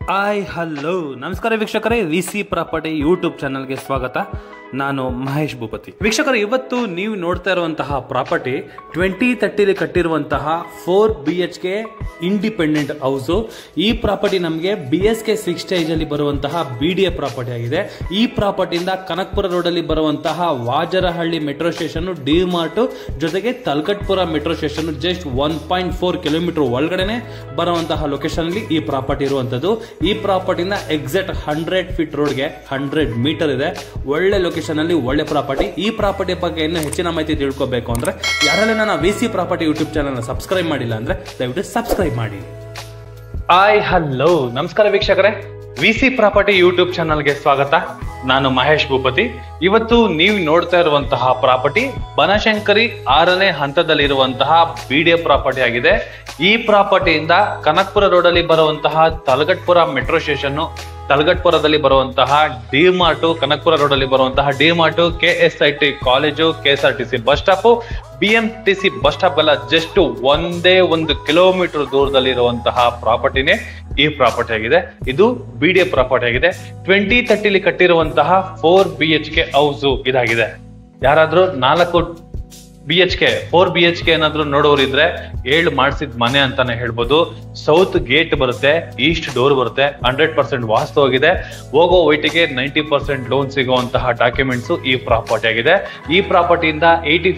Hi hello ನಮಸ್ಕಾರ ವೀಕ್ಷಕರೇ, VC property YouTube ಚಾನಲ್ಗೆ ಸ್ವಾಗತ. ನಾನು ಮಹೇಶ್ ಭೂಪತಿ. ವೀಕ್ಷಕರೇ, ಇವತ್ತು ನೀವು ನೋಡ್ತಾ ಇರುವಂತಹ ಪ್ರಾಪರ್ಟಿ 2030 ಕಟ್ಟಿರುವಂತಹ 4 BHK ಇಂಡಿಪೆಂಡೆಂಟ್ ಹೌಸು. ಈ ಪ್ರಾಪರ್ಟಿ ನಮಗೆ BSK 6 ಸ್ಟೇಜ್ ಅಲ್ಲಿ ಬರುವಂತಹ BDA ಪ್ರಾಪರ್ಟಿ ಆಗಿದೆ. ಈ ಪ್ರಾಪರ್ಟಿಯಿಂದ ಕನಕಪುರ ರೋಡ್ ಅಲ್ಲಿ ಬರುವಂತಹ Vajarahalli metro station, D mart ಜೊತೆಗೆ ತಲಕಟ್ಪುರ ಮೆಟ್ರೋ ಸ್ಟೇಷನ್ ಜಸ್ಟ್ 1.4 ಕಿಲೋಮೀಟರ್ ಒಳಗಡೆನೆ ಬರುವಂತಹ ಲೊಕೇಶನ್ ಅಲ್ಲಿ ಈ ಪ್ರಾಪರ್ಟಿ ಇರುವಂತದ್ದು. ಈ ಪ್ರಾಪರ್ಟಿನ ಎಕ್ಸಾಕ್ಟ್ 100 ಫೀಟ್ ರೋಡ್ಗೆ 100 ಮೀಟರ್ ಇದೆ. ಒಳ್ಳೆ ಲೊಕೇಶನ್ ಅಲ್ಲಿ ಒಳ್ಳೆ ಪ್ರಾಪರ್ಟಿ. ಈ ಪ್ರಾಪರ್ಟಿ ಬಗ್ಗೆ ಇನ್ನೂ ಹೆಚ್ಚಿನ ಮಾಹಿತಿ ತಿಳ್ಕೋಬೇಕು ಅಂದ್ರೆ ಯಾರೆಲ್ಲ ನನ್ನ VC property YouTube channel subscribe ಮಾಡಿಲ್ಲ ಅಂದ್ರೆ ದಯವಿಟ್ಟು ಸಬ್ಸ್ಕ್ರೈಬ್ ಮಾಡಿ. ಹಾಯ್ ಹಲೋ ನಮಸ್ಕಾರ ವೀಕ್ಷಕರೇ, ವಿಸಿ ಪ್ರಾಪರ್ಟಿ ಯೂಟ್ಯೂಬ್ ಚಾನಲ್ಗೆ ಸ್ವಾಗತ. ನಾನು ಮಹೇಶ್ ಭೂಪತಿ. ಇವತ್ತು ನೀವು ನೋಡ್ತಾ ಇರುವಂತಹ ಪ್ರಾಪರ್ಟಿ ಬನಶಂಕರಿ 6ನೇ ಹಂತದಲ್ಲಿರುವಂತಹ BDA ಪ್ರಾಪರ್ಟಿ ಆಗಿದೆ. ಈ ಪ್ರಾಪರ್ಟಿಯಿಂದ ಕನಕಪುರ ರೋಡ್ ಅಲ್ಲಿ ಬರುವಂತಹ ತಲಗಟ್ಪುರ ಮೆಟ್ರೋ ಸ್ಟೇಷನ್, ತಲಗಟ್ಪುರದಲ್ಲಿ ಬರುವಂತಹ ಡಿ ಮಾರ್ಟ್, ಕನಕಪುರ ರೋಡ್ ಅಲ್ಲಿ ಬರುವಂತಹ D mart, KSIT college, KSRTC bus stop, BMTC bus stop ಎಲ್ಲ ಜಸ್ಟ್ ಒಂದೇ 1 ಕಿಲೋಮೀಟರ್ ದೂರದಲ್ಲಿ ಇರುವಂತಹ ಪ್ರಾಪರ್ಟಿನೇ ಈ ಪ್ರಾಪರ್ಟಿ ಆಗಿದೆ. ಇದು BDA ಪ್ರಾಪರ್ಟಿ ಆಗಿದೆ. 2030 ಕಟ್ಟಿರುವಂತಹ 4 BHK ಹೌಸ್ ಇದಾಗಿದೆ. ಯಾರಾದ್ರೂ 4 BHK ಏನಾದ್ರು ನೋಡೋರು ಇದ್ರೆ 7 ಮಾಡಿಸಿದ ಮನೆ ಅಂತಾನೆ ಹೇಳ್ಬೋದು. ಸೌತ್ ಗೇಟ್ ಬರುತ್ತೆ, ಈಸ್ಟ್ ಡೋರ್ ಬರುತ್ತೆ, 100% ವಾಸ್ತವಾಗಿದೆ. ಹೋಗೋ ವೈಟಿಗೆ 90% ಲೋನ್ ಸಿಗುವಂತಹ ಡಾಕ್ಯುಮೆಂಟ್ಸ್ ಈ ಪ್ರಾಪರ್ಟಿ ಆಗಿದೆ. ಈ ಪ್ರಾಪರ್ಟಿಯಿಂದ 100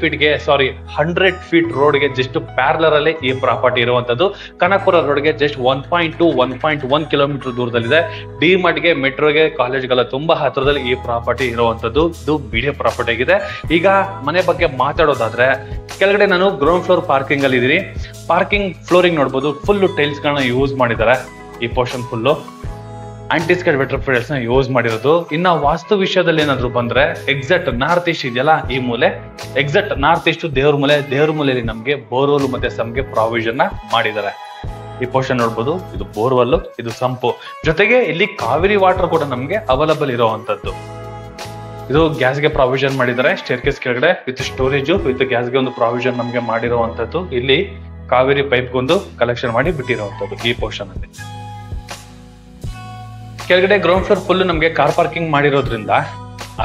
ಫೀಟ್ ರೋಡ್ಗೆ ಜಸ್ಟ್ ಪ್ಯಾರಲರ್ ಅಲ್ಲಿ ಈ ಪ್ರಾಪರ್ಟಿ ಇರುವಂತದ್ದು. ಕನಕಪುರ ರೋಡ್ಗೆ ಜಸ್ಟ್ 1.1 ಕಿಲೋಮೀಟರ್ ದೂರದಲ್ಲಿದೆ. ಡಿ ಮಾರ್ಟ್ಗೆ, ಮೆಟ್ರೋಗೆ, ಕಾಲೇಜ್ಗೆಲ್ಲ ತುಂಬಾ ಹತ್ರದಲ್ಲಿ ಈ ಪ್ರಾಪರ್ಟಿ ಇರುವಂತದ್ದು. ಇದು BDA ಪ್ರಾಪರ್ಟಿ ಆಗಿದೆ. ಈಗ ಮನೆ ಬಗ್ಗೆ ಮಾತಾಡೋದಾದ್ರೆ, ಕೆಳಗಡೆ ನಾನು ಗ್ರೌಂಡ್ ಫ್ಲೋರ್ ಪಾರ್ಕಿಂಗ್ ಅಲ್ಲಿ ಇದೀನಿ. ಪಾರ್ಕಿಂಗ್ ಫ್ಲೋರಿಂಗ್ ನೋಡಬಹುದು, ಫುಲ್ ಟೈಲ್ಸ್ ಗಳನ್ನ ಯೂಸ್ ಮಾಡಿದ್ದಾರೆ. ಈ ಪೋರ್ಷನ್ ಫುಲ್ ಆಂಟಿಸ್ಕೇಡ್ ವೆಟ್ರೋಫಿಲ್ಸ್ ನ ಯೂಸ್ ಮಾಡಿರೋದು. ಇನ್ನ ವಾಸ್ತು ವಿಷಯದಲ್ಲಿ ಏನಾದ್ರು ಬಂದ್ರೆ, ಎಕ್ಸಾಕ್ಟ್ ನಾರ್ತ್ ಈಸ್ಟ್ ಇದೆಯಲ್ಲ, ಈ ಮೂಲೆ ಎಕ್ಸಾಕ್ಟ್ ನಾರ್ತ್ ಈಸ್ಟ್ ದೇವ್ರ ಮೂಲೆಯಲ್ಲಿ ನಮ್ಗೆ ಬೋರ್ವೆಲ್ ಮತ್ತೆ ಸಮ್ಗೆ ಪ್ರಾವಿಷನ್ ಮಾಡಿದ್ದಾರೆ. ಈ ಪೋರ್ಷನ್ ನೋಡ್ಬೋದು, ಇದು ಬೋರ್ವೆಲ್, ಇದು ಸಂಪು, ಜೊತೆಗೆ ಇಲ್ಲಿ ಕಾವೇರಿ ವಾಟರ್ ಕೂಡ ನಮ್ಗೆ ಅವೈಲಬಲ್ ಇರುವಂತದ್ದು. ಇದು ಗ್ಯಾಸ್ಗೆ ಪ್ರಾವಿಷನ್ ಮಾಡಿದ್ದಾರೆ. ಸ್ಟೇರ್ಕೇಸ್ ಕೆಳಗಡೆ ವಿತ್ ಸ್ಟೋರೇಜ್ ವಿತ್ ಗ್ಯಾಸ್ಗೆ ಒಂದು ಪ್ರಾವಿಷನ್ ನಮ್ಗೆ ಮಾಡಿರುವಂತದ್ದು. ಇಲ್ಲಿ ಕಾವೇರಿ ಪೈಪ್ ಒಂದು ಕಲೆಕ್ಷನ್ ಮಾಡಿ ಬಿಟ್ಟಿರುವಂತದ್ದು ಈ ಪೋರ್ಷನ್ ಅಲ್ಲಿ. ಕೆಳಗಡೆ ಗ್ರೌಂಡ್ ಫ್ಲೋರ್ ಫುಲ್ ನಮ್ಗೆ ಕಾರ್ ಪಾರ್ಕಿಂಗ್ ಮಾಡಿರೋದ್ರಿಂದ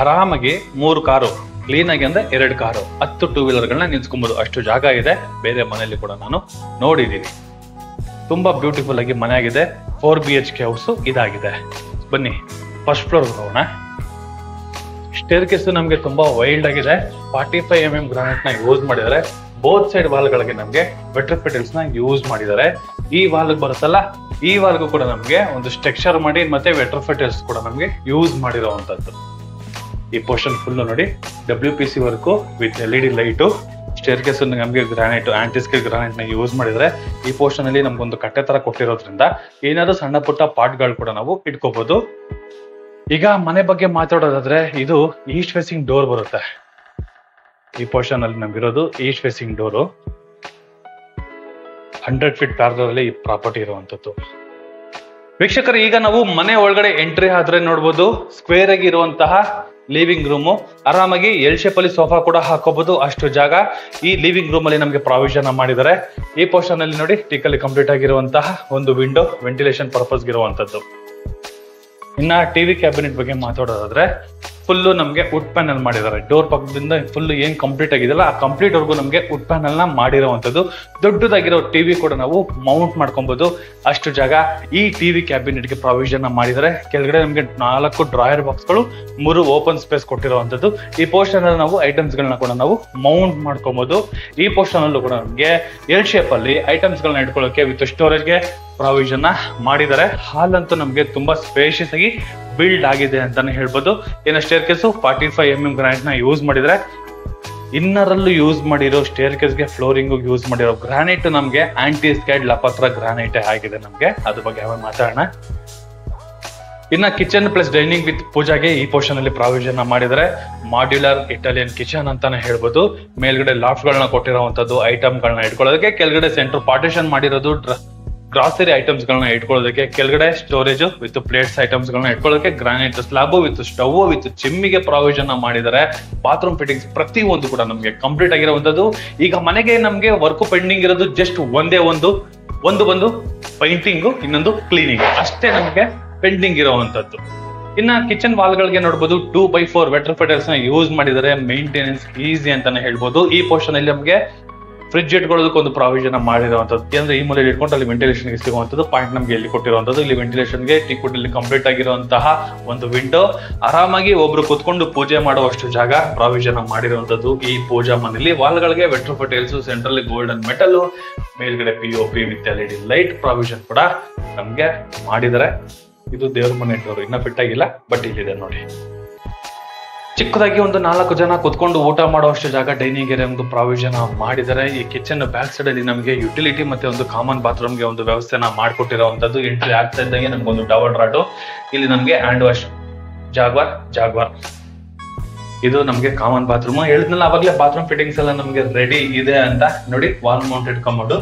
ಆರಾಮಾಗಿ 3 ಕಾರು, ಕ್ಲೀನ್ ಆಗಿ ಅಂದ್ರೆ 2 ಕಾರು, 10 2 ವೀಲರ್ ಗಳನ್ನ ನಿಲ್ಸ್ಕೊಬಹುದು. ಅಷ್ಟು ಜಾಗ ಇದೆ. ಬೇರೆ ಮನೆಯಲ್ಲಿ ಕೂಡ ನಾನು ನೋಡಿದೀನಿ. ತುಂಬಾ ಬ್ಯೂಟಿಫುಲ್ ಆಗಿ ಮನೆ ಆಗಿದೆ. 4 BHK ಹೌಸ್ ಇದಾಗಿದೆ. ಬನ್ನಿ ಫಸ್ಟ್ ಫ್ಲೋರ್ ಹೋಗೋಣ. ಸ್ಟೇರ್ ಕೇಸ್ ನಮ್ಗೆ ತುಂಬಾ ವೈಲ್ಡ್ ಆಗಿದೆ. 45 mm ಗ್ರಾನೈಟ್ ನ ಯೂಸ್ ಮಾಡಿದ್ದಾರೆ. ಬೋತ್ ಸೈಡ್ ವಾಲ್ ಗಳಿಗೆ ನಮ್ಗೆ ವೆಟ್ರೋಫಿಲ್ಸ್ ನ ಯೂಸ್ ಮಾಡಿದ್ದಾರೆ. ಈ ವಾಲ್ ಬರುತ್ತಲ್ಲ, ಈ ವಾಲ್ಗೂ ಕೂಡ ನಮ್ಗೆ ಒಂದು ಸ್ಟ್ರಕ್ಚರ್ ಮಾಡಿ ಮತ್ತೆ ವೆಟ್ರೋಫಿಲ್ಸ್ ಕೂಡ ನಮ್ಗೆ ಯೂಸ್ ಮಾಡಿರುವಂತದ್ದು. ಈ ಪೋರ್ಷನ್ ಫುಲ್ ನೋಡಿ, WPC work with LED light. Stair case ನಮ್ಗೆ ಗ್ರಾನೈಟ್, ಆಂಟಿಸ್ಕೇಡ್ ಗ್ರಾನೈಟ್ ನ ಯೂಸ್ ಮಾಡಿದ್ರೆ. ಈ ಪೋರ್ಷನ್ ಅಲ್ಲಿ ನಮ್ಗೊಂದು ಕಟ್ಟೆ ತರ ಕೊಟ್ಟಿರೋದ್ರಿಂದ ಏನಾದ್ರು ಸಣ್ಣ ಪುಟ್ಟ ಪಾಟ್ಗಳು ಕೂಡ ನಾವು ಇಟ್ಕೋಬಹುದು. ಈಗ ಮನೆ ಬಗ್ಗೆ ಮಾತಾಡೋದಾದ್ರೆ, ಇದು ಈಸ್ಟ್ ಫೇಸಿಂಗ್ ಡೋರ್ ಬರುತ್ತೆ. ಈ ಪೋರ್ಷನ್ ಅಲ್ಲಿ ನಮ್ಗಿರೋದು ಈಸ್ಟ್ ಫೇಸಿಂಗ್ ಡೋರು. 100 ಫೀಟ್ ಪ್ಯಾರಲರ್ ಅಲ್ಲಿ ಈ ಪ್ರಾಪರ್ಟಿ ಇರುವಂತದ್ದು. ವೀಕ್ಷಕರು, ಈಗ ನಾವು ಮನೆ ಒಳಗಡೆ ಎಂಟ್ರಿ ಆದ್ರೆ ನೋಡ್ಬೋದು, ಸ್ಕ್ವೇರ್ ಆಗಿ ಇರುವಂತಹ ಲಿವಿಂಗ್ ರೂಮು. ಆರಾಮಾಗಿ ಎಲ್ ಶೇಪ್ ಅಲ್ಲಿ ಸೋಫಾ ಕೂಡ ಹಾಕೋಬಹುದು. ಅಷ್ಟು ಜಾಗ ಈ ಲಿವಿಂಗ್ ರೂಮ್ ಅಲ್ಲಿ ನಮ್ಗೆ ಪ್ರಾವಿಷನ್ ಮಾಡಿದ್ದಾರೆ. ಈ ಪೋರ್ಷನ್ ಅಲ್ಲಿ ನೋಡಿ, ಟೀಕಲ್ಲಿ ಕಂಪ್ಲೀಟ್ ಆಗಿರುವಂತಹ ಒಂದು ವಿಂಡೋ, ವೆಂಟಿಲೇಷನ್ ಪರ್ಪಸ್ ಇರುವಂತದ್ದು. ಇನ್ನ ಟಿವಿ ಕ್ಯಾಬಿನೆಟ್ ಬಗ್ಗೆ ಮಾತಾಡೋದಾದ್ರೆ, ಫುಲ್ ನಮ್ಗೆ ವುಡ್ ಪ್ಯಾನಲ್ ಮಾಡಿದ್ದಾರೆ. ಡೋರ್ ಪಕ್ಕದಿಂದ ಫುಲ್ ಏನ್ ಕಂಪ್ಲೀಟ್ ಆಗಿದೆಯಲ್ಲ, ಆ ಕಂಪ್ಲೀಟ್ ವರ್ಗು ನಮ್ಗೆ ವುಡ್ ಪ್ಯಾನಲ್ ನ ಮಾಡಿರುವಂತದ್ದು. ದೊಡ್ಡದಾಗಿರೋ ಟಿವಿ ಕೂಡ ನಾವು ಮೌಂಟ್ ಮಾಡ್ಕೊಬಹುದು. ಅಷ್ಟು ಜಾಗ ಈ ಟಿವಿ ಕ್ಯಾಬಿನೆಟ್ ಗೆ ಪ್ರಾವಿಷನ್ ಮಾಡಿದ್ದಾರೆ. ಕೆಳಗಡೆ ನಮ್ಗೆ 4 ಡ್ರಾಯರ್ ಬಾಕ್ಸ್ ಗಳು, 3 ಓಪನ್ ಸ್ಪೇಸ್ ಕೊಟ್ಟಿರುವಂತದ್ದು. ಈ ಪೋರ್ಷನ್ ಅಲ್ಲಿ ನಾವು ಐಟಮ್ಸ್ ಗಳನ್ನ ಕೂಡ ನಾವು ಮೌಂಟ್ ಮಾಡ್ಕೊಬಹುದು. ಈ ಪೋರ್ಷನ್ ಅಲ್ಲೂ ಕೂಡ ನಮ್ಗೆ ಎಲ್ ಶೇಪ್ ಅಲ್ಲಿ ಐಟಮ್ಸ್ ಗಳನ್ನ ಇಟ್ಕೊಳ್ಳೋಕೆ ವಿತ್ ಸ್ಟೋರೇಜ್ ಗೆ ಪ್ರಾವಿಷನ್ ಮಾಡಿದ್ದಾರೆ. ಹಾಲ್ ಅಂತೂ ನಮ್ಗೆ ತುಂಬಾ ಸ್ಪೇಷಿಯಸ್ ಆಗಿ ಬಿಲ್ಡ್ ಆಗಿದೆ ಅಂತಾನೆ ಹೇಳ್ಬೋದು. ಇನ್ನು ಸ್ಟೇರ್ ಕೇಸು 45 mm ಗ್ರಾನೈಟ್ ನ ಯೂಸ್ ಮಾಡಿದ್ರೆ. ಇನ್ನರ್ ಅಲ್ಲೂ ಯೂಸ್ ಮಾಡಿರೋ ಸ್ಟೇರ್ ಕೇಸ್ಗೆ ಫ್ಲೋರಿಂಗ್ ಯೂಸ್ ಮಾಡಿರೋ ಗ್ರಾನೈಟ್ ನಮ್ಗೆ ಆಂಟಿಸ್ಕೇಡ್ ಲಪತ್ರ ಗ್ರಾನೈಟ್ ಆಗಿದೆ ನಮ್ಗೆ. ಅದ್ರ ಬಗ್ಗೆ ಮಾತಾಡೋಣ. ಇನ್ನ ಕಿಚನ್ ಪ್ಲಸ್ ಡೈನಿಂಗ್ ವಿತ್ ಪೂಜಾಗೆ ಈ ಪೋರ್ಷನ್ ಅಲ್ಲಿ ಪ್ರಾವಿಷನ್ ಮಾಡಿದರೆ. ಮಾಡ್ಯುಲರ್ ಇಟಾಲಿಯನ್ ಕಿಚನ್ ಅಂತಾನೆ ಹೇಳ್ಬೋದು. ಮೇಲ್ಗಡೆ ಲಾಫ್ಟ್ ಗಳನ್ನ ಕೊಟ್ಟಿರುವಂತದ್ದು, ಐಟಮ್ ಗಳನ್ನ ಇಟ್ಕೊಳ್ಳೋದಕ್ಕೆ. ಕೆಳಗಡೆ ಸೆಂಟರ್ ಪಾರ್ಟಿಷನ್ ಮಾಡಿರೋದು, ಗ್ರಾಸರಿ ಐಟಮ್ಸ್ ಗಳನ್ನ ಇಟ್ಕೊಳ್ಳೋದಕ್ಕೆ. ಕೆಳಗಡೆ ಸ್ಟೋರೇಜ್ ವಿತ್ ಪ್ಲೇಟ್ಸ್ ಐಟಮ್ಸ್ ಗಳನ್ನ ಇಟ್ಕೊಳ್ಳೋದಕ್ಕೆ. Granite slab with stove with ಚಿಮ್ಮಿಗೆ ಪ್ರಾವಿಷನ್ ಮಾಡಿದ್ದಾರೆ. ಬಾತ್ರೂಮ್ ಫಿಟ್ಟಿಂಗ್ಸ್ ಪ್ರತಿ ಒಂದು ಕೂಡ ನಮ್ಗೆ ಕಂಪ್ಲೀಟ್ ಆಗಿರುವಂತದ್ದು. ಈಗ ಮನೆಗೆ ನಮ್ಗೆ ವರ್ಕ್ ಪೆಂಡಿಂಗ್ ಇರೋದು ಜಸ್ಟ್ ಒಂದೇ ಒಂದು ಒಂದು ಬಂದು ಪೈಂಟಿಂಗು, ಇನ್ನೊಂದು ಕ್ಲೀನಿಂಗ್ ಅಷ್ಟೇ ನಮಗೆ ಪೆಂಡಿಂಗ್ ಇರುವಂತದ್ದು. ಇನ್ನ ಕಿಚನ್ ವಾಲ್ಗಳಿಗೆ ನೋಡ್ಬೋದು 2x4 ವೆಟರ್ ಫೆಟರ್ಸ್ ನ ಯೂಸ್ ಮಾಡಿದರೆ, ಮೇಂಟೆನೆನ್ಸ್ ಈಸಿ ಅಂತಾನೆ ಹೇಳ್ಬೋದು. ಈ ಪೋರ್ಷನ್ ಅಲ್ಲಿ ನಮಗೆ ಫ್ರಿಡ್ಜ್ ಇಟ್ಕೊಳ್ಳೋದಕ್ಕೆ ಒಂದು ಪ್ರಾವಿಷನ್ ಮಾಡಿರುವಂತದ್ದು. ಅಂದ್ರೆ ಈ ಮೂಲೆಯಲ್ಲಿ ಇಟ್ಕೊಂಡು ಅಲ್ಲಿ ವೆಂಟಿಲೇಷನ್ ಸಿಗುವಂತದ್ದು ಪಾಯಿಂಟ್ ನಮಗೆ ಇಲ್ಲಿ ಕೊಟ್ಟಿರುವಂತದ್ದು. ಇಲ್ಲಿ ವೆಂಟಿಲೇಷನ್ಗೆ ಟೀಕ್ವುಡ್ ಅಲ್ಲಿ ಕಂಪ್ಲೀಟ್ ಆಗಿರುವಂತಹ ಒಂದು ವಿಂಡೋ, ಆರಾಮಾಗಿ ಒಬ್ರು ಕುತ್ಕೊಂಡು ಪೂಜೆ ಮಾಡುವಷ್ಟು ಜಾಗ ಪ್ರಾವಿಷನ್ ಮಾಡಿರುವಂತದ್ದು ಈ ಪೂಜಾ ಮನೆಯಲ್ಲಿ. ವಾಲ್ಗಳಿಗೆ ವೆಟರ್ ಫೆಟೈಲ್ಸ್, ಸೆಂಟ್ರಲ್ ಗೋಲ್ಡನ್ ಮೆಟಲ್, ಮೇಲ್ಗಡೆ POP with LED light provision ಕೂಡ ನಮ್ಗೆ ಮಾಡಿದರೆ. ಇದು ದೇವ್ರ ಮನೆ ಡೋರ್, ಇನ್ನ ಫಿಟ್ ಆಗಿಲ್ಲ, ಬಟ್ ಇಲ್ಲಿದೆ ನೋಡಿ. ಚಿಕ್ಕದಾಗಿ ಒಂದು 4 ಜನ ಕುತ್ಕೊಂಡು ಊಟ ಮಾಡುವಷ್ಟು ಜಾಗ ಡೈನಿಂಗ್ ಏರಿಯಾ ಒಂದು ಪ್ರಾವಿಷನ್ ಮಾಡಿದರೆ. ಈ ಕಿಚನ್ ಬ್ಯಾಕ್ ಸೈಡ್ ಅಲ್ಲಿ ನಮಗೆ ಯುಟಿಲಿಟಿ ಮತ್ತೆ ಒಂದು ಕಾಮನ್ ಬಾತ್ರೂಮ್ಗೆ ಒಂದು ವ್ಯವಸ್ಥೆನ ಮಾಡಿಕೊಟ್ಟಿರುವಂತದ್ದು. ಎಂಟ್ರಿ ಆಗ್ತಾ ಇದ್ದಂಗೆ ನಮ್ಗೆ ಒಂದು ಡಬಲ್ ರಾಡ್, ಇಲ್ಲಿ ನಮ್ಗೆ ಹ್ಯಾಂಡ್ ವಾಶ್, ಜಾಗ್ವಾರ್ ಇದು ನಮ್ಗೆ ಕಾಮನ್ ಬಾತ್ರೂಮ್. ಹೇಳಿದ್ನಲ್ಲ ಅವಾಗಲೇ ಬಾತ್ರೂಮ್ ಫಿಟ್ಟಿಂಗ್ಸ್ ಎಲ್ಲ ನಮ್ಗೆ ರೆಡಿ ಇದೆ ಅಂತ ನೋಡಿ. Wall mounted commode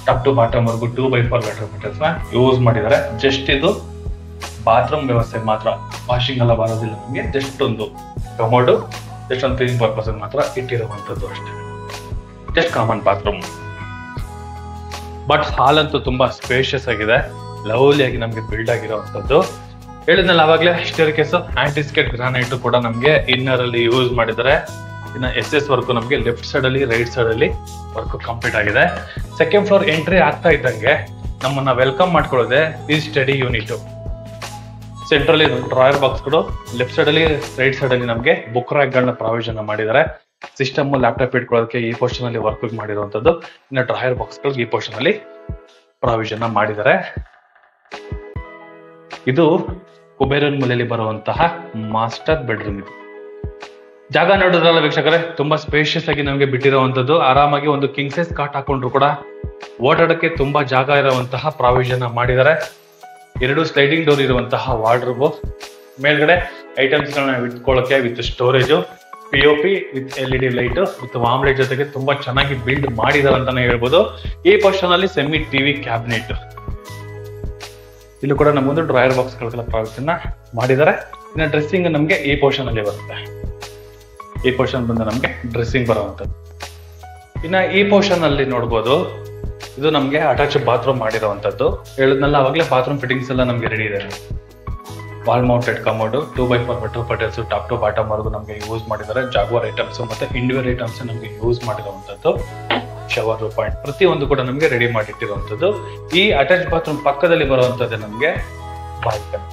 top to bottom ವರ್ಗು 2x4 ವೆಟರ್ ಫೆಟರ್ಸ್ ನ ಯೂಸ್ ಮಾಡಿದ್ದಾರೆ. ಜಸ್ಟ್ ಇದು ಬಾತ್ರೂಮ್ ವ್ಯವಸ್ಥೆ ಮಾತ್ರ, ವಾಷಿಂಗ್ ಎಲ್ಲ ಬರೋದಿಲ್ಲ ನಮಗೆ. ಜಸ್ಟ್ ಒಂದು ಕಮೋಡು, ಜಸ್ಟ್ ಒಂದು ಕ್ಲೀನಿಂಗ್ ಪರ್ಪಸ್ ಮಾತ್ರ ಇಟ್ಟಿರುವಂತದ್ದು ಅಷ್ಟೇ. Just common bathroom. ಬಟ್ ಹಾಲ್ ಅಂತೂ ತುಂಬಾ ಸ್ಪೇಷಿಯಸ್ ಆಗಿದೆ, ಲವ್ಲಿ ಆಗಿ ನಮ್ಗೆ ಬಿಲ್ಡ್ ಆಗಿರುವಂತದ್ದು. ಹೇಳಿದ್ನಲ್ಲ ಅವಾಗಲೇ ಸ್ಟೇರ್ ಕೇಸ್ ಆಂಟಿಸ್ಕೇಟ್ ಗ್ರಾನೈಟ್ ಕೂಡ ನಮ್ಗೆ ಇನ್ನರ್ ಅಲ್ಲಿ ಯೂಸ್ ಮಾಡಿದ್ದಾರೆ. ಇನ್ನ SS ವರ್ಕ್ ನಮ್ಗೆ ಲೆಫ್ಟ್ ಸೈಡ್ ಅಲ್ಲಿ, ರೈಟ್ ಸೈಡ್ ಅಲ್ಲಿ ವರ್ಕ್ ಕಂಪ್ಲೀಟ್ ಆಗಿದೆ. ಸೆಕೆಂಡ್ ಫ್ಲೋರ್ ಎಂಟ್ರಿ ಆಗ್ತಾ ಇದ್ದಂಗೆ ನಮ್ಮನ್ನ ವೆಲ್ಕಮ್ ಮಾಡ್ಕೊಳ್ಳೋದೆ ಈ ಸ್ಟಡಿ ಯೂನಿಟ್. ಸೆಂಟ್ರಲ್ಲಿ ಡ್ರಾಯರ್ ಬಾಕ್ಸ್ಗಳು, ಲೆಫ್ಟ್ ಸೈಡ್ ಅಲ್ಲಿ, ರೈಟ್ ಸೈಡ್ ಅಲ್ಲಿ ನಮ್ಗೆ ಬುಕ್ ರ್ಯಾಕ್ ಗಳನ್ನ ಪ್ರಾವಿಷನ್ ಮಾಡಿದ್ದಾರೆ. ಸಿಸ್ಟಮ್, ಲ್ಯಾಪ್ಟಾಪ್ ಇಟ್ಕೊಳ್ಳೋದಕ್ಕೆ ಈ ಪೋರ್ಷನ್ ಅಲ್ಲಿ ವರ್ಕ್ ಮಾಡಿರುವಂತದ್ದು. ಇನ್ನು ಡ್ರಾಯರ್ ಬಾಕ್ಸ್ ಗಳಿಗೆ ಈ ಪೋರ್ಷನ್ ಅಲ್ಲಿ ಪ್ರಾವಿಷನ್ ಮಾಡಿದ್ದಾರೆ. ಇದು ಕುಬೇರನ್ ಮೂಲೆಯಲ್ಲಿ ಬರುವಂತಹ ಮಾಸ್ಟರ್ ಬೆಡ್ರೂಮ್. ಇದು ಜಾಗ ನೋಡಿದ್ರಲ್ಲ ವೀಕ್ಷಕರೇ, ತುಂಬಾ ಸ್ಪೇಷಿಯಸ್ ಆಗಿ ನಮಗೆ ಬಿಟ್ಟಿರುವಂತದ್ದು. ಆರಾಮಾಗಿ ಒಂದು ಕಿಂಗ್ ಸೈಜ್ ಕಾಟ್ ಹಾಕೊಂಡ್ರು ಕೂಡ ಓಡಾಡಕ್ಕೆ ತುಂಬಾ ಜಾಗ ಇರುವಂತಹ ಪ್ರಾವಿಷನ್ ಮಾಡಿದ್ದಾರೆ. 2 ಸ್ಲೈಡಿಂಗ್ ಡೋರ್ ಇರುವಂತಹ ವಾರ್ಡ್ರೋಬ್, ಮೇಲ್ಗಡೆ ಐಟಮ್ಸ್ ಗಳನ್ನ ಇಟ್ಕೊಳ್ಳೋಕೆ with storage, POP with LED light with warm light ಜೊತೆಗೆ ತುಂಬಾ ಚೆನ್ನಾಗಿ ಬಿಲ್ಡ್ ಮಾಡಿದ್ದಾರೆ ಅಂತಾನೆ ಹೇಳ್ಬೋದು. ಈ ಪೋರ್ಷನ್ ಅಲ್ಲಿ ಸೆಮಿ ಟಿವಿ ಕ್ಯಾಬಿನೆಟ್, ಇಲ್ಲೂ ಕೂಡ ನಮಗೊಂದು ಡ್ರಾಯರ್ ಬಾಕ್ಸ್ ಗಳ ಪ್ರಾವಿಷನ್ ಮಾಡಿದ್ದಾರೆ. ಇನ್ನು ಡ್ರೆಸ್ಸಿಂಗ್ ನಮ್ಗೆ ಈ ಪೋರ್ಷನ್ ಅಲ್ಲಿ ಬರುತ್ತೆ. ಈ ಪೋರ್ಷನ್ ಬಂದು ನಮ್ಗೆ ಡ್ರೆಸ್ಸಿಂಗ್ ಬರುವಂತದ್ದು. ಇನ್ನ ಈ ಪೋರ್ಷನ್ ಅಲ್ಲಿ ನೋಡ್ಬೋದು, ಇದು ನಮ್ಗೆ ಅಟ್ಯಾಚ್ ಬಾತ್ರೂಮ್ ಮಾಡಿರುವಂತದ್ದು. ಹೇಳಿದ್ನಲ್ಲ ಅವಾಗಲೇ ಬಾತ್ರೂಮ್ ಫಿಟ್ಟಿಂಗ್ಸ್ ಎಲ್ಲ ನಮ್ಗೆ ರೆಡಿ ಇದೆ. Wall mounted commode, 2x4 water fitters top to bottom work ನಮ್ಗೆ ಯೂಸ್ ಮಾಡಿದ್ದಾರೆ. ಜಾಗ್ವಾರ್ ಐಟಮ್ಸ್ ಮತ್ತೆ ಇಂಡಿವಿಜುವಲ್ ಐಟಮ್ಸ್ ನಮ್ಗೆ ಯೂಸ್ ಮಾಡಿರುವಂತದ್ದು. ಶವರ್ ಪಾಯಿಂಟ್ ಪ್ರತಿಯೊಂದು ಕೂಡ ನಮ್ಗೆ ರೆಡಿ ಮಾಡಿಟ್ಟಿರುವಂತದ್ದು. ಈ ಅಟ್ಯಾಚ್ ಬಾತ್ರೂಮ್ ಪಕ್ಕದಲ್ಲಿ ಬರುವಂತದ್ದು ನಮ್ಗೆ ಬಾಲ್ಕನಿ.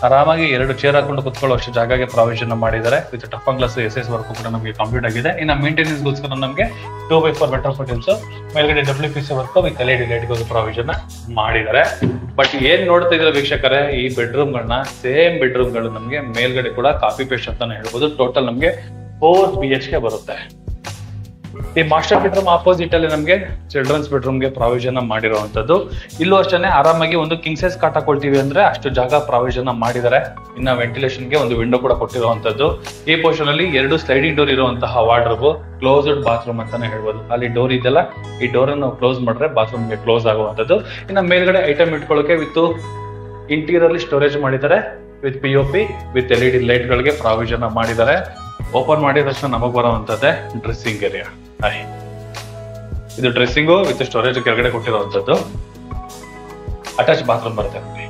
ಆರಾಮಾಗಿ 2 ಚೇರ್ ಹಾಕೊಂಡು ಕುತ್ಕೊಳ್ಳುವಷ್ಟು ಜಾಗಕ್ಕೆ ಪ್ರಾವಿಷನ್ ಮಾಡಿದ್ದಾರೆ. With toughen glass SS work ಕೂಡ ನಮಗೆ ಕಂಪ್ಲೀಟ್ ಆಗಿದೆ. ಇನ್ನು ಮೇಂಟೆನೆನ್ಸ್ ಗೋಸ್ಕರ ನಮಗೆ 2x4 ವೆಟರ್ ಫೆಟರ್ಸ್, ಮೇಲ್ಗಡೆ WPC work with LED light provision ಮಾಡಿದ್ದಾರೆ. ಬಟ್ ಏನ್ ನೋಡ್ತಾ ಇದ್ರೆ ವೀಕ್ಷಕರೇ, ಈ ಬೆಡ್ರೂಮ್ ಗಳನ್ನ ಸೇಮ್ ಬೆಡ್ರೂಮ್ ಗಳು ನಮ್ಗೆ ಮೇಲ್ಗಡೆ ಕೂಡ ಕಾಪಿ ಪೇಸ್ಟ್ ಅಂತಾನೆ ಹೇಳ್ಬೋದು. ಟೋಟಲ್ ನಮ್ಗೆ 4 BHK ಬರುತ್ತೆ. ಈ ಮಾಸ್ಟರ್ ಬೆಡ್ರೂಮ್ ಆಪೋಸಿಟ್ ಅಲ್ಲಿ ನಮ್ಗೆ ಚಿಲ್ಡ್ರನ್ಸ್ ಬೆಡ್ರೂಮ್ ಗೆ ಪ್ರಾವಿಷನ್ ಮಾಡಿರುವಂತದ್ದು. ಇಲ್ಲೂ ಅಷ್ಟೇ ಆರಾಮಾಗಿ ಒಂದು ಕಿಂಗ್ ಸೈಜ್ ಕಾಟ್ ಹಾಕೊಳ್ತೀವಿ ಅಂದ್ರೆ ಅಷ್ಟು ಜಾಗ ಪ್ರಾವಿಷನ್ ಮಾಡಿದ್ದಾರೆ. ಇನ್ನ ವೆಂಟಿಲೇಷನ್ ಗೆ ಒಂದು ವಿಂಡೋ ಕೂಡ ಕೊಟ್ಟಿರುವಂತದ್ದು. ಈ ಪೋರ್ಷನ್ ಅಲ್ಲಿ 2 ಸ್ಲೈಡಿಂಗ್ ಡೋರ್ ಇರುವಂತಹ ವಾರ್ಡ್ರೋಬ್, ಕ್ಲೋಸ್ಡ್ ಬಾತ್ರೂಮ್ ಅಂತಾನೆ ಹೇಳ್ಬೋದು. ಅಲ್ಲಿ ಡೋರ್ ಇದೆಲ್ಲ, ಈ ಡೋರ್ ಅನ್ನು ಕ್ಲೋಸ್ ಮಾಡಿದ್ರೆ ಬಾತ್ರೂಮ್ ಗೆ ಕ್ಲೋಸ್ ಆಗುವಂತದ್ದು. ಇನ್ನ ಮೇಲ್ಗಡೆ ಐಟಮ್ ಇಟ್ಕೊಳ್ಳೋಕೆ ವಿತ್ ಇಂಟೀರಿಯರ್ ಅಲ್ಲಿ ಸ್ಟೋರೇಜ್ ಮಾಡಿದ್ದಾರೆ. With POP with LED light ಗಳಿಗೆ ಪ್ರಾವಿಷನ್ ಮಾಡಿದ್ದಾರೆ. ಓಪನ್ ಮಾಡಿದ ತಕ್ಷಣ ನಮಗ್ ಬರುವಂತದ್ದೇ ಡ್ರೆಸ್ಸಿಂಗ್ ಏರಿಯಾ. ಇದು ಡ್ರೆಸ್ಸಿಂಗು ವಿತ್ ಸ್ಟೋರೇಜ್ ಕೆಳಗಡೆ ಕೊಟ್ಟಿರುವಂತದ್ದು. ಅಟ್ಯಾಚ್ ಬಾತ್ರೂಮ್ ಬರುತ್ತೆ ನೋಡಿ.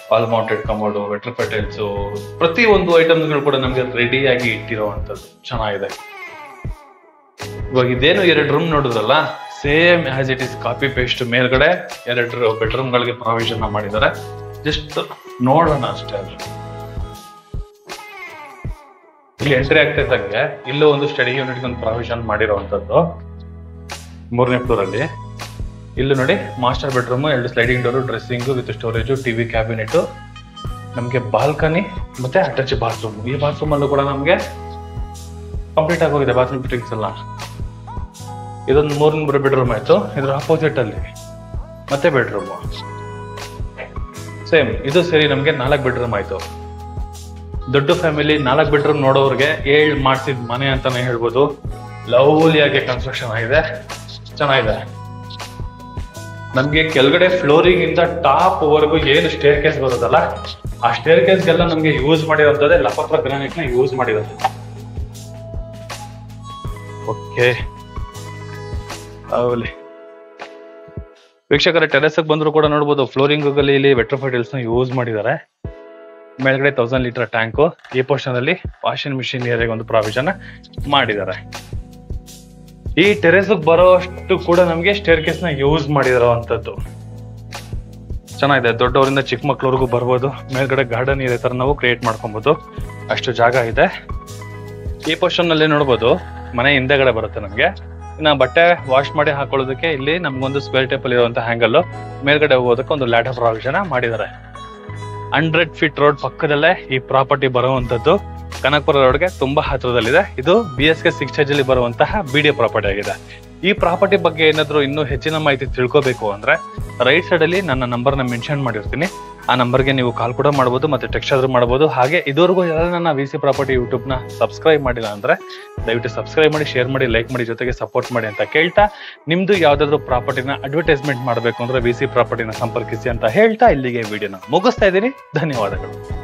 ವಾಲ್ ಮೌಂಟೆಡ್ ಕಮೋಡ್, ವೆಟರ್ ಫೆಟೈಲ್ಸ್, ಪ್ರತಿ ಒಂದು ಐಟಮ್ಸ್ ಗಳು ಕೂಡ ನಮ್ಗೆ ರೆಡಿ ಆಗಿ ಇಟ್ಟಿರುವಂತದ್ದು. ಚೆನ್ನಾಗಿದೆ. ಇವಾಗ ಇದೇನು 2 ರೂಮ್ ನೋಡಿದ್ರಲ್ಲ, same as it is copy paste. ಮೇಲ್ಗಡೆ 2 ಬೆಡ್ರೂಮ್ ಗಳಿಗೆ ಪ್ರಾವಿಷನ್ ಮಾಡಿದ್ದಾರೆ. ಜಸ್ಟ್ ನೋಡೋಣ ಅಷ್ಟೇ. ಅದು ಇಲ್ಲಿ ಎಂಟ್ರಿ ಆಗ್ತಾ ಇದ್ದಂಗೆ ಇಲ್ಲೂ ಒಂದು ಸ್ಟಡಿ ಯೂನಿಟ್ ಒಂದು ಪ್ರಾವಿಷನ್ ಮಾಡಿರುವಂತದ್ದು 3ನೇ ಫ್ಲೋರ್ ಅಲ್ಲಿ. ಇಲ್ಲೂ ನೋಡಿ master bedroom, 2 sliding door, dressing with storage, TV cabinet, ನಮ್ಗೆ ಬಾಲ್ಕನಿ ಮತ್ತೆ ಅಟ್ಯಾಚ್ ಬಾತ್ರೂಮ್. ಈ ಬಾತ್ರೂಮ್ ಅಲ್ಲೂ ಕೂಡ ನಮ್ಗೆ ಕಂಪ್ಲೀಟ್ ಆಗಿ ಹೋಗಿದೆ ಬಾತ್ರೂಮ್ ಫಿಟ್ಟಿಂಗ್ಸ್ ಎಲ್ಲ. ಇದೊಂದು 3 ಬೆಡ್ರೂಮ್ ಆಯ್ತು. ಇದ್ರ ಆಪೋಸಿಟ್ ಅಲ್ಲಿ ಮತ್ತೆ ಬೆಡ್ರೂಮ್ ಸೇಮ್. ಇದು ಸೇರಿ ನಮ್ಗೆ 4 ಬೆಡ್ರೂಮ್ ಆಯ್ತು. ದೊಡ್ಡ ಫ್ಯಾಮಿಲಿ 4 ಬೆಡ್ರೂಮ್ ನೋಡೋರ್ಗೆ ಮಾಡಿಸಿದ ಮನೆ ಅಂತಾನೆ ಹೇಳ್ಬೋದು. ಲವ್ಲಿಯಾಗಿ ಕನ್ಸ್ಟ್ರಕ್ಷನ್ ಆಗಿದೆ, ಚೆನ್ನಾಗಿದೆ. ನಮ್ಗೆ ಕೆಳಗಡೆ ಫ್ಲೋರಿಂಗ್ ಇಂದ ಟಾಪ್ ವರೆಗೂ ಏನು ಸ್ಟೇರ್ ಕೇಸ್ ಬರೋದಲ್ಲ, ಆ ಸ್ಟೇರ್ ಕೇಸ್ಗೆಲ್ಲ ನಮ್ಗೆ ಯೂಸ್ ಮಾಡಿರೋಂಥದ್ದೇ ಲಪತ್ರ ಗ್ರಾನೈಟ್ ನ ಯೂಸ್ ಮಾಡಿರೋದು. ಓಕೆ, ವೀಕ್ಷಕರ ಟೆರೆಸ್ ಬಂದ್ರು ಕೂಡ ನೋಡಬಹುದು ಫ್ಲೋರಿಂಗ್ ಅಲ್ಲಿ ಇಲ್ಲಿ ವೆಟ್ರೋಫೈಟ್ ಟೈಲ್ಸ್ ನ ಯೂಸ್ ಮಾಡಿದ್ದಾರೆ. ಮೇಲ್ಗಡೆ 1000 ಲೀಟರ್ ಟ್ಯಾಂಕು. ಈ ಪೋರ್ಷನ್ ಅಲ್ಲಿ ವಾಷಿಂಗ್ ಮಿಷಿನ್ ಏರಿಯಾಗೆ ಒಂದು ಪ್ರಾವಿಷನ್ ಮಾಡಿದ್ದಾರೆ. ಈ ಟೆರೆಸ್ ಬರೋಷ್ಟು ಕೂಡ ನಮಗೆ ಸ್ಟೇರ್ ಕೇಸ್ ನ ಯೂಸ್ ಮಾಡಿರುವಂತದ್ದು ಚೆನ್ನಾಗಿದೆ. ದೊಡ್ಡವರಿಂದ ಚಿಕ್ಕ ಮಕ್ಳವರೆಗೂ ಬರ್ಬೋದು. ಮೇಲ್ಗಡೆ ಗಾರ್ಡನ್ ಇದೇ ತರ ನಾವು ಕ್ರಿಯೇಟ್ ಮಾಡ್ಕೊಬಹುದು, ಅಷ್ಟು ಜಾಗ ಇದೆ. ಈ ಪೋರ್ಷನ್ ಅಲ್ಲಿ ನೋಡ್ಬೋದು ಮನೆ ಹಿಂದೆಗಡೆ ಬರುತ್ತೆ ನಮ್ಗೆ. ಇನ್ನ ಬಟ್ಟೆ ವಾಶ್ ಮಾಡಿ ಹಾಕೊಳ್ಳೋದಕ್ಕೆ ಇಲ್ಲಿ ನಮ್ಗೊಂದು ಸ್ಕ್ವೇರ್ ಟೇಪ್ ಅಲ್ಲಿ ಇರುವಂತಹ ಹ್ಯಾಂಗಲ್, ಮೇಲ್ಗಡೆ ಹೋಗೋದಕ್ಕೆ ಒಂದು ಲ್ಯಾಡರ್ ಪ್ರಾವಿಷನ್ ಮಾಡಿದ್ದಾರೆ. 100 ಫೀಟ್ ರೋಡ್ ಪಕ್ಕದಲ್ಲೇ ಈ ಪ್ರಾಪರ್ಟಿ ಬರುವಂತದ್ದು. ಕನಕಪುರ ರೋಡ್ಗೆ ತುಂಬಾ ಹತ್ರದಲ್ಲಿದೆ. ಇದು BSK 6 ಅಲ್ಲಿ ಬರುವಂತಹ BDA ಪ್ರಾಪರ್ಟಿ ಆಗಿದೆ. ಈ ಪ್ರಾಪರ್ಟಿ ಬಗ್ಗೆ ಏನಾದ್ರು ಇನ್ನೂ ಹೆಚ್ಚಿನ ಮಾಹಿತಿ ತಿಳ್ಕೋಬೇಕು ಅಂದ್ರೆ ರೈಟ್ ಸೈಡ್ ಅಲ್ಲಿ ನನ್ನ ನಂಬರ್ ನ ಮೆನ್ಷನ್ ಮಾಡಿರ್ತೀನಿ. ಆ ನಂಬರ್ಗೆ ನೀವು ಕಾಲ್ ಕೂಡ ಮಾಡಬಹುದು, ಮತ್ತೆ ಟೆಕ್ಸ್ಟ್ ಆದ್ರೂ ಮಾಡಬಹುದು. ಹಾಗೆ ಇದುವರೆಗೂ ಯಾರು ನನ್ನ VC ಪ್ರಾಪರ್ಟಿ ಯೂಟ್ಯೂಬ್ ನ ಸಬ್ಸ್ಕ್ರೈಬ್ ಮಾಡಿಲ್ಲ ಅಂದ್ರೆ ದಯವಿಟ್ಟು ಸಬ್ಸ್ಕ್ರೈಬ್ ಮಾಡಿ, ಶೇರ್ ಮಾಡಿ, ಲೈಕ್ ಮಾಡಿ, ಜೊತೆಗೆ ಸಪೋರ್ಟ್ ಮಾಡಿ ಅಂತ ಕೇಳ್ತಾ, ನಿಮ್ದು ಯಾವ್ದಾದ್ರು ಪ್ರಾಪರ್ಟಿನ ಅಡ್ವರ್ಟೈಸ್ಮೆಂಟ್ ಮಾಡಬೇಕು ಅಂದ್ರೆ VC ಪ್ರಾಪರ್ಟಿನ ಸಂಪರ್ಕಿಸಿ ಅಂತ ಹೇಳ್ತಾ ಇಲ್ಲಿಗೆ ವಿಡಿಯೋನ ಮುಗಿಸ್ತಾ ಇದ್ದೀನಿ. ಧನ್ಯವಾದಗಳು.